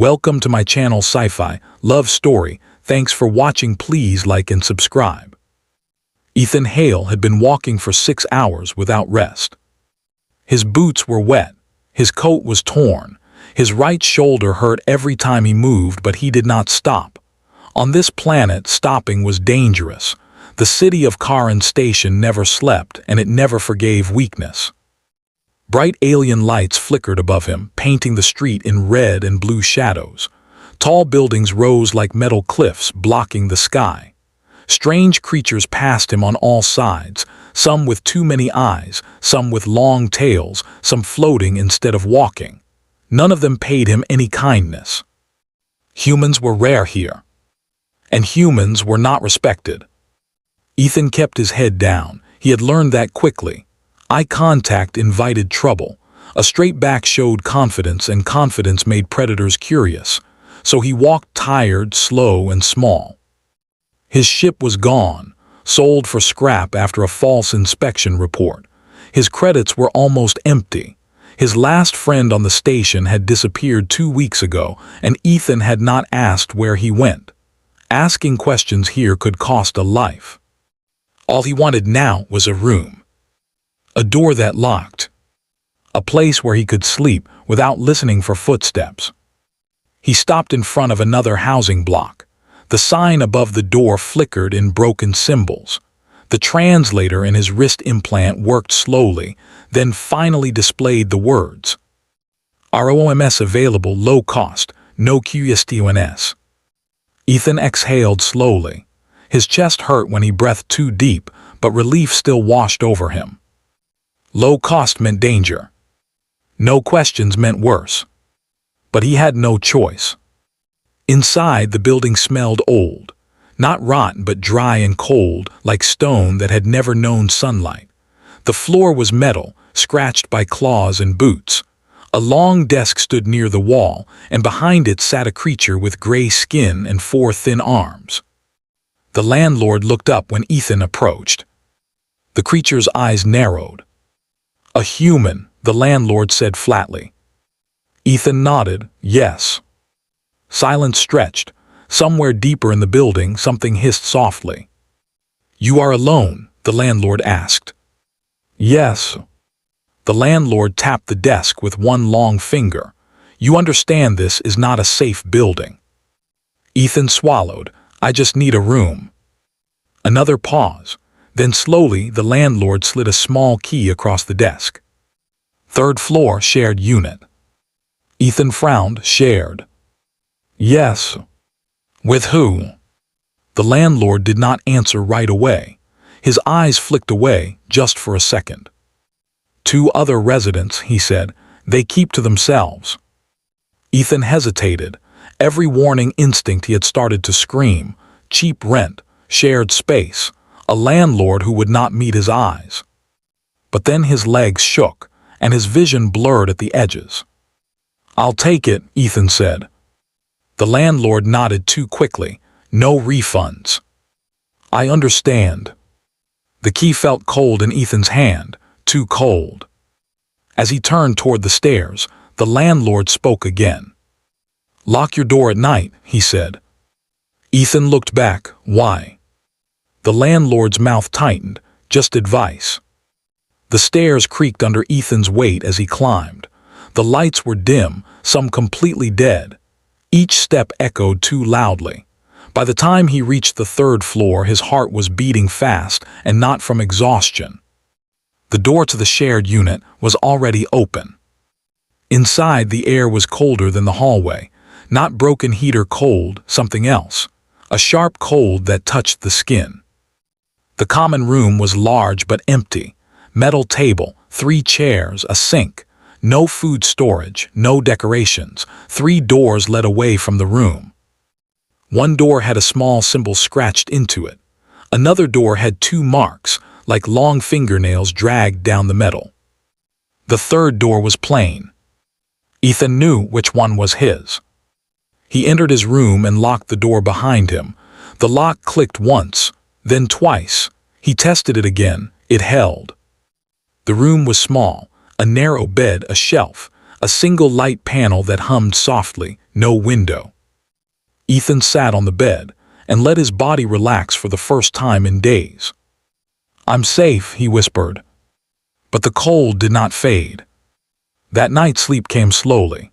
Welcome to my channel Sci-Fi Love Story. Thanks for watching. Please like and subscribe. Ethan Hale had been walking for 6 hours without rest. His boots were wet, his coat was torn, his right shoulder hurt every time he moved, but he did not stop. On this planet, stopping was dangerous. The city of Karan Station never slept, and it never forgave weakness. Bright alien lights flickered above him, painting the street in red and blue shadows. Tall buildings rose like metal cliffs, blocking the sky. Strange creatures passed him on all sides, some with too many eyes, some with long tails, some floating instead of walking. None of them paid him any kindness. Humans were rare here, and humans were not respected. Ethan kept his head down. He had learned that quickly. Eye contact invited trouble. A straight back showed confidence, and confidence made predators curious. So he walked tired, slow, and small. His ship was gone, sold for scrap after a false inspection report. His credits were almost empty. His last friend on the station had disappeared 2 weeks ago, and Ethan had not asked where he went. Asking questions here could cost a life. All he wanted now was a room. A door that locked. A place where he could sleep without listening for footsteps. He stopped in front of another housing block. The sign above the door flickered in broken symbols. The translator in his wrist implant worked slowly, then finally displayed the words. ROMS available, low cost, no QSTONS. Ethan exhaled slowly. His chest hurt when he breathed too deep, but relief still washed over him. Low cost meant danger. No questions meant worse. But he had no choice. Inside, the building smelled old. Not rotten, but dry and cold, like stone that had never known sunlight. The floor was metal, scratched by claws and boots. A long desk stood near the wall, and behind it sat a creature with gray skin and 4 thin arms. The landlord looked up when Ethan approached. The creature's eyes narrowed. A human, the landlord said flatly. Ethan nodded, yes. Silence stretched. Somewhere deeper in the building, something hissed softly. You are alone? The landlord asked. Yes. The landlord tapped the desk with one long finger. You understand this is not a safe building. Ethan swallowed. I just need a room. Another pause. Then slowly, the landlord slid a small key across the desk. 3rd floor, shared unit. Ethan frowned. Shared? Yes. With who? The landlord did not answer right away. His eyes flicked away, just for a second. 2 other residents, he said. They keep to themselves. Ethan hesitated. Every warning instinct he had started to scream. Cheap rent, shared space. A landlord who would not meet his eyes. But then his legs shook, and his vision blurred at the edges. I'll take it, Ethan said. The landlord nodded too quickly. No refunds. I understand. The key felt cold in Ethan's hand, too cold. As he turned toward the stairs, the landlord spoke again. Lock your door at night, he said. Ethan looked back. Why? The landlord's mouth tightened. Just advice. The stairs creaked under Ethan's weight as he climbed. The lights were dim, some completely dead. Each step echoed too loudly. By the time he reached the 3rd floor, his heart was beating fast, and not from exhaustion. The door to the shared unit was already open. Inside, the air was colder than the hallway. Not broken heater cold, something else. A sharp cold that touched the skin. The common room was large but empty. Metal table, 3 chairs, a sink. No food storage, no decorations. 3 doors led away from the room. One door had a small symbol scratched into it. Another door had 2 marks, like long fingernails dragged down the metal. The 3rd door was plain. Ethan knew which one was his. He entered his room and locked the door behind him. The lock clicked once, then twice. He tested it again. It held. The room was small. A narrow bed, a shelf, a single light panel that hummed softly, no window. Ethan sat on the bed and let his body relax for the first time in days. "I'm safe," he whispered. But the cold did not fade. That night sleep came slowly.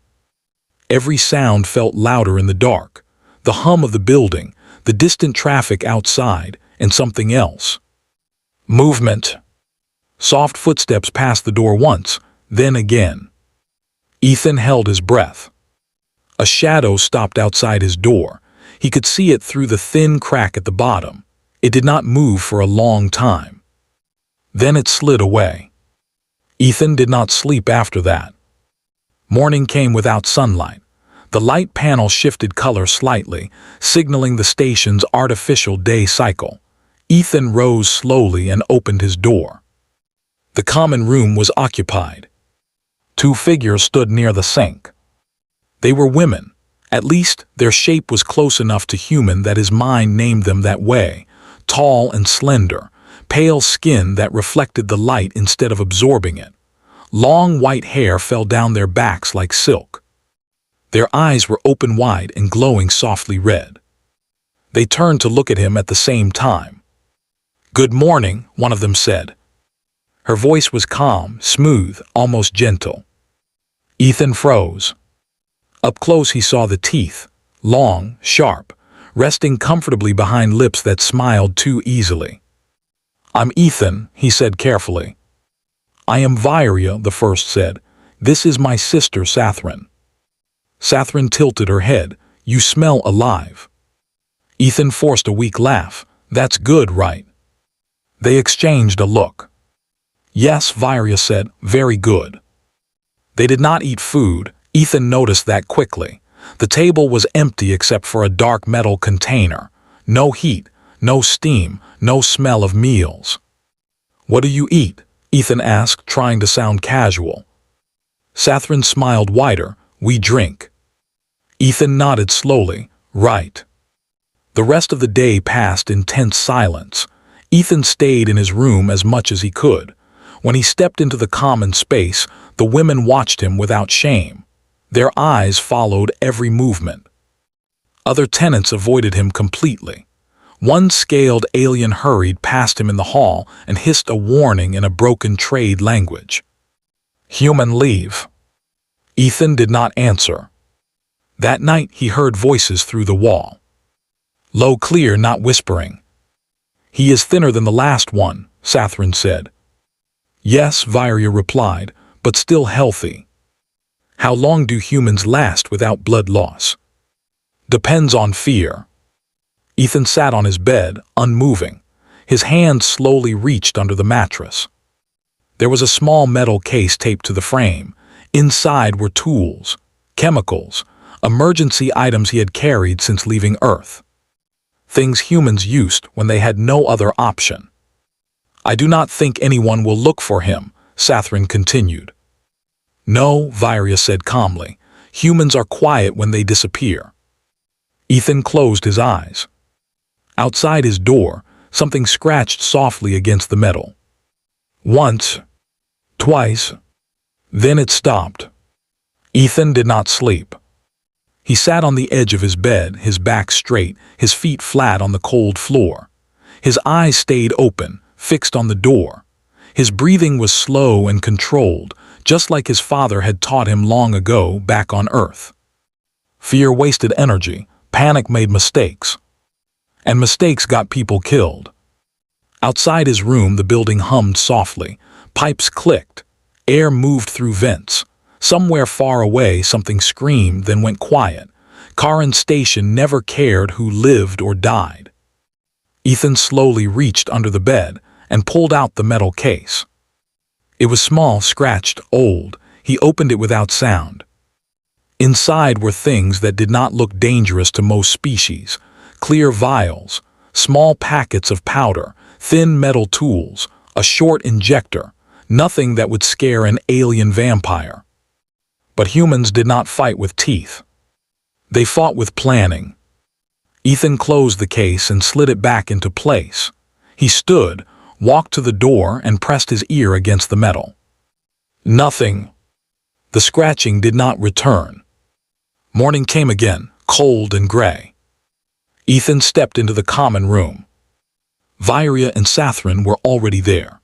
Every sound felt louder in the dark, the hum of the building, the distant traffic outside, and something else. Movement. Soft footsteps passed the door once, then again. Ethan held his breath. A shadow stopped outside his door. He could see it through the thin crack at the bottom. It did not move for a long time. Then it slid away. Ethan did not sleep after that. Morning came without sunlight. The light panel shifted color slightly, signaling the station's artificial day cycle. Ethan rose slowly and opened his door. The common room was occupied. Two figures stood near the sink. They were women. At least their shape was close enough to human that his mind named them that way. Tall and slender, pale skin that reflected the light instead of absorbing it. Long white hair fell down their backs like silk. Their eyes were open wide and glowing softly red. They turned to look at him at the same time. "Good morning," one of them said. Her voice was calm, smooth, almost gentle. Ethan froze. Up close he saw the teeth, long, sharp, resting comfortably behind lips that smiled too easily. "I'm Ethan," he said carefully. "I am Viria," the first said. "This is my sister Sathrin." Sathrin tilted her head. "You smell alive." Ethan forced a weak laugh. "That's good, right?" They exchanged a look. "Yes," Viria said, "very good." They did not eat food. Ethan noticed that quickly. The table was empty except for a dark metal container. No heat, no steam, no smell of meals. "What do you eat?" Ethan asked, trying to sound casual. Sathrin smiled wider. "We drink." Ethan nodded slowly. "Right." The rest of the day passed in tense silence. Ethan stayed in his room as much as he could. When he stepped into the common space, the women watched him without shame. Their eyes followed every movement. Other tenants avoided him completely. One scaled alien hurried past him in the hall and hissed a warning in a broken trade language. "Human, leave." Ethan did not answer. That night he heard voices through the wall. Low, clear, not whispering. "He is thinner than the last one," Sathrin said. "Yes," Viria replied, "but still healthy." "How long do humans last without blood loss?" "Depends on fear." Ethan sat on his bed, unmoving. His hand slowly reached under the mattress. There was a small metal case taped to the frame. Inside were tools, chemicals, emergency items he had carried since leaving Earth. Things humans used when they had no other option. "I do not think anyone will look for him," Sathrin continued. "No," Viria said calmly. "Humans are quiet when they disappear." Ethan closed his eyes. Outside his door, something scratched softly against the metal. Once, twice, then it stopped. Ethan did not sleep. He sat on the edge of his bed, his back straight, his feet flat on the cold floor. His eyes stayed open, fixed on the door. His breathing was slow and controlled, just like his father had taught him long ago back on Earth. Fear wasted energy, panic made mistakes. And mistakes got people killed. Outside his room, the building hummed softly. Pipes clicked. Air moved through vents. Somewhere far away, something screamed, then went quiet. Karin Station never cared who lived or died. Ethan slowly reached under the bed and pulled out the metal case. It was small, scratched, old. He opened it without sound. Inside were things that did not look dangerous to most species. Clear vials, small packets of powder, thin metal tools, a short injector, nothing that would scare an alien vampire. But humans did not fight with teeth. They fought with planning. Ethan closed the case and slid it back into place. He stood, walked to the door, and pressed his ear against the metal. Nothing. The scratching did not return. Morning came again, cold and gray. Ethan stepped into the common room. Vairia and Sathrin were already there.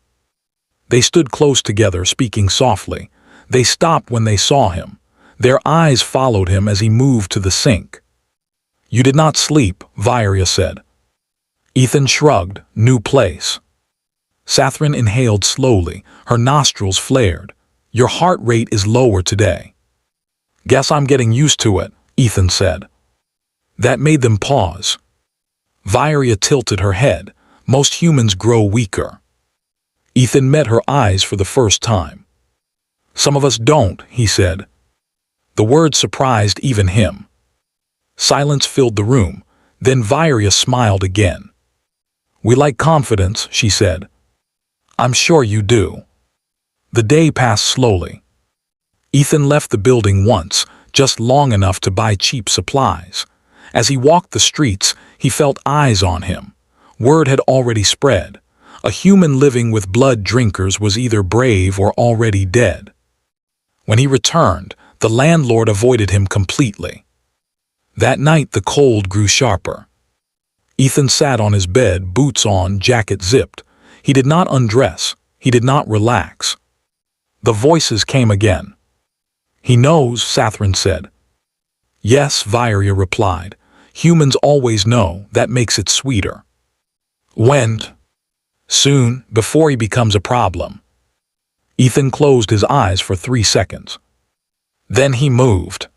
They stood close together, speaking softly. They stopped when they saw him. Their eyes followed him as he moved to the sink. "You did not sleep," Vairia said. Ethan shrugged. "New place." Sathrin inhaled slowly. Her nostrils flared. "Your heart rate is lower today." "Guess I'm getting used to it," Ethan said. That made them pause. Vairia tilted her head. "Most humans grow weaker." Ethan met her eyes for the first time. "Some of us don't," he said. The word surprised even him. Silence filled the room. Then Vairia smiled again. "We like confidence," she said. "I'm sure you do." The day passed slowly. Ethan left the building once, just long enough to buy cheap supplies. As he walked the streets, he felt eyes on him. Word had already spread. A human living with blood drinkers was either brave or already dead. When he returned, the landlord avoided him completely. That night the cold grew sharper. Ethan sat on his bed, boots on, jacket zipped. He did not undress. He did not relax. The voices came again. "He knows," Sathrin said. "Yes," Vairia replied. "Humans always know. That makes it sweeter." "When?" "Soon, before he becomes a problem." Ethan closed his eyes for 3 seconds. Then he moved.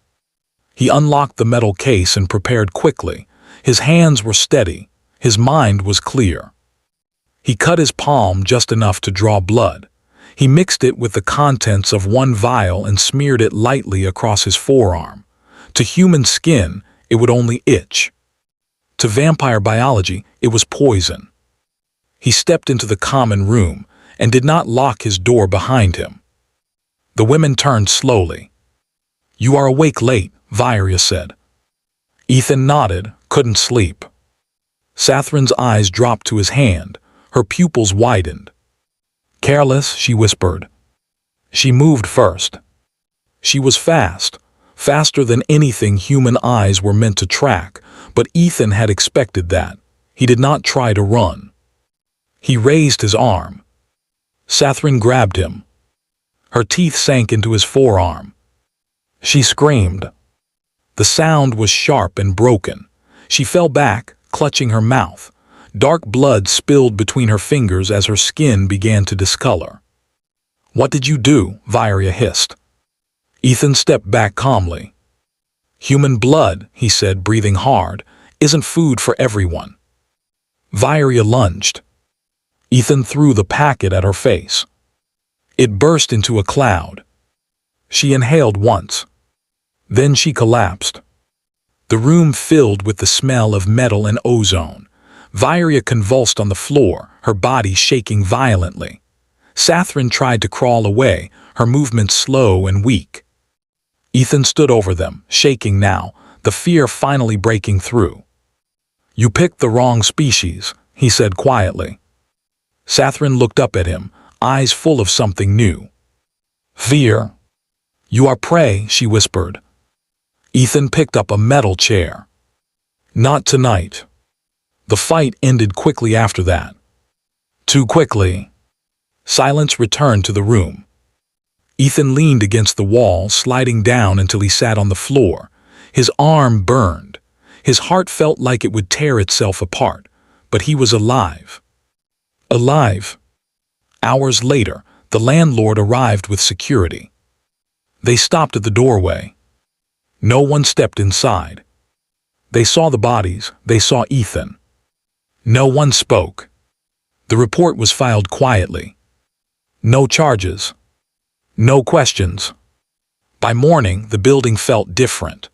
He unlocked the metal case and prepared quickly. His hands were steady. His mind was clear. He cut his palm just enough to draw blood. He mixed it with the contents of one vial and smeared it lightly across his forearm. To human skin, it would only itch. To vampire biology, it was poison. He stepped into the common room and did not lock his door behind him. The women turned slowly. "You are awake late," Vairia said. Ethan nodded, couldn't sleep. Sathrin's eyes dropped to his hand. Her pupils widened. "Careless," she whispered. She moved first. She was fast, faster than anything human eyes were meant to track, but Ethan had expected that. He did not try to run. He raised his arm. Sathrin grabbed him. Her teeth sank into his forearm. She screamed. The sound was sharp and broken. She fell back, clutching her mouth. Dark blood spilled between her fingers as her skin began to discolor. "What did you do?" Vairia hissed. Ethan stepped back calmly. "Human blood," he said, breathing hard, "isn't food for everyone." Vairia lunged. Ethan threw the packet at her face. It burst into a cloud. She inhaled once. Then she collapsed. The room filled with the smell of metal and ozone. Vairia convulsed on the floor, her body shaking violently. Sathrin tried to crawl away, her movements slow and weak. Ethan stood over them, shaking now, the fear finally breaking through. "You picked the wrong species," he said quietly. Sathrin looked up at him, eyes full of something new. "Fear." "You are prey," she whispered. Ethan picked up a metal chair. "Not tonight." The fight ended quickly after that. Too quickly. Silence returned to the room. Ethan leaned against the wall, sliding down until he sat on the floor. His arm burned. His heart felt like it would tear itself apart, but he was alive. Alive. Hours later, the landlord arrived with security. They stopped at the doorway. No one stepped inside. They saw the bodies. They saw Ethan. No one spoke. The report was filed quietly. No charges. No questions. By morning, the building felt different.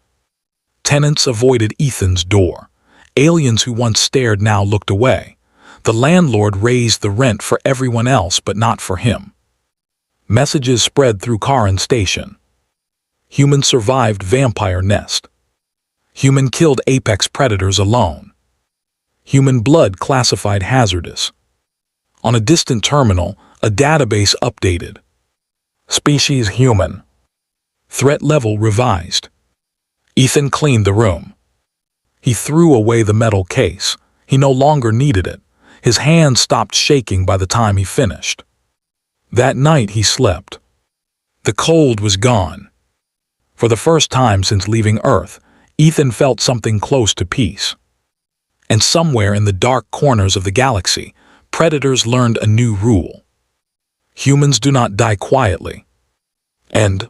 Tenants avoided Ethan's door. Aliens who once stared now looked away. The landlord raised the rent for everyone else but not for him. Messages spread through Karan Station. Human survived vampire nest. Human killed apex predators alone. Human blood classified hazardous. On a distant terminal, a database updated. Species human. Threat level revised. Ethan cleaned the room. He threw away the metal case. He no longer needed it. His hands stopped shaking by the time he finished. That night he slept. The cold was gone. For the first time since leaving Earth, Ethan felt something close to peace. And somewhere in the dark corners of the galaxy, predators learned a new rule. Humans do not die quietly. End